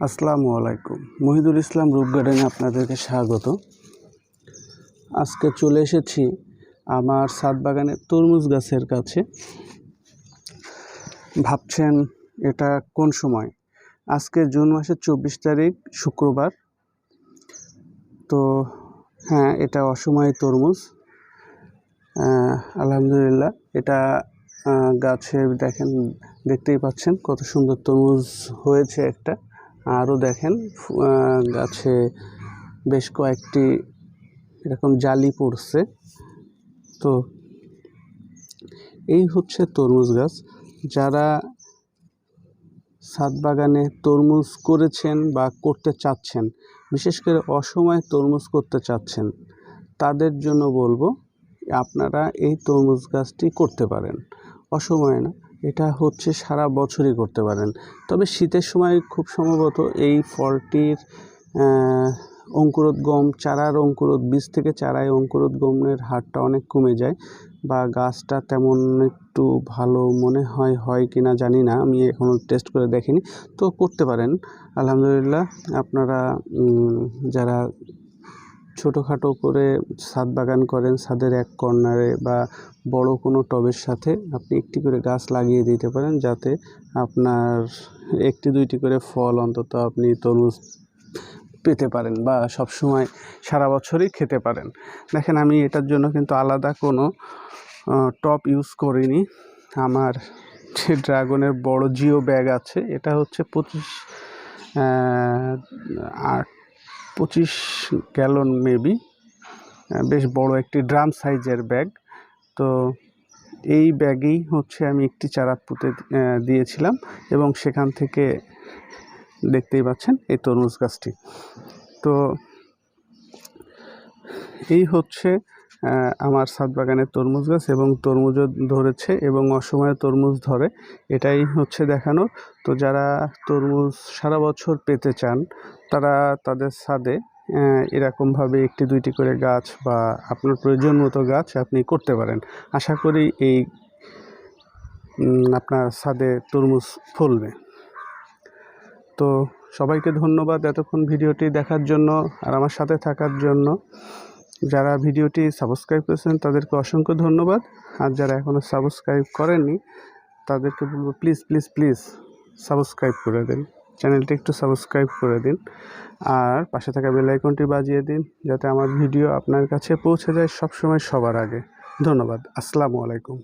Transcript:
আসসালামু আলাইকুম। মহিদুল ইসলাম রূপ গার্ডেনে আপনাদেরকে স্বাগত। আজকে চলে এসেছি আমার ছাদ বাগানের তরমুজ গাছের কাছে। ভাবছেন এটা কোন সময়? আজকে জুন মাসের 24 তারিখ শুক্রবার। তো হ্যাঁ, এটা অসময়ে তরমুজ। আলহামদুলিল্লাহ, এটা গাছে দেখতেই পাচ্ছেন কত সুন্দর তরমুজ হয়েছে একটা। আরও দেখেন গাছে বেশ কয়েকটি এরকম জালি পড়ছে। তো এই হচ্ছে তরমুজ গাছ। যারা ছাদ বাগানে তরমুজ করেছেন বা করতে চাচ্ছেন, বিশেষ করে অসময়ে তরমুজ করতে চাচ্ছেন, তাদের জন্য বলবো আপনারা এই তরমুজ গাছটি করতে পারেন। অসময়ে না, এটা হচ্ছে সারা বছরই করতে পারেন। তবে শীতের সময় খুব সম্ভবত এই ফলটির অঙ্কুরোদ্গম, চারার বীজ থেকে চারায় অঙ্কুরোদ্গমের হারটা অনেক কমে যায়, বা গাছটা তেমন একটু ভালো মনে হয় কি না জানি না, আমি এখনও টেস্ট করে দেখিনি। তো করতে পারেন আলহামদুলিল্লাহ। আপনারা যারা ছোটোখাটো করে ছাদ বাগান করেন, ছাদের এক কর্নারে বা বড় কোনো টবের সাথে আপনি একটি করে গাছ লাগিয়ে দিতে পারেন, যাতে আপনার একটি দুইটি করে ফল অন্তত আপনি তরমুজ পেতে পারেন বা সবসময় সারা বছরই খেতে পারেন। দেখেন, আমি এটার জন্য কিন্তু আলাদা কোনো টব ইউজ করিনি। আমার যে ড্রাগনের বড় জিও ব্যাগ আছে, এটা হচ্ছে 25 গ্যালন মেবি, বেশ বড় একটি ড্রাম সাইজের ব্যাগ। তো এই ব্যাগেই হচ্ছে আমি একটি চারা পুঁতে দিয়েছিলাম, এবং সেখান থেকে দেখতেই পাচ্ছেন এই তরমুজ গাছটি। তো এই হচ্ছে আমার ছাদ বাগানের তরমুজ গাছ, এবং তরমুজও ধরেছে এবং অসময়ে তরমুজ ধরে, এটাই হচ্ছে দেখানোর। তো যারা তরমুজ সারা বছর পেতে চান, তারা তাদের ছাদে এরকমভাবে একটি দুইটি করে গাছ বা আপনার প্রয়োজন মতো গাছ আপনি করতে পারেন। আশা করি এই আপনার ছাদে তরমুজ ফলবে। তো সবাইকে ধন্যবাদ এতক্ষণ ভিডিওটি দেখার জন্য আর আমার সাথে থাকার জন্য। যারা ভিডিওটি সাবস্ক্রাইব করেছেন তাদেরকে অসংখ্য ধন্যবাদ, আর যারা এখনও সাবস্ক্রাইব করেননি তাদেরকে বলবো প্লিজ প্লিজ প্লিজ সাবস্ক্রাইব করে দিন, চ্যানেলটি একটু সাবস্ক্রাইব করে দিন, আর পাশে থাকা বেল আইকনটি বাজিয়ে দিন, যাতে আমার ভিডিও আপনার কাছে পৌঁছে যায় সবসময় সবার আগে। ধন্যবাদ। আসসালামু আলাইকুম।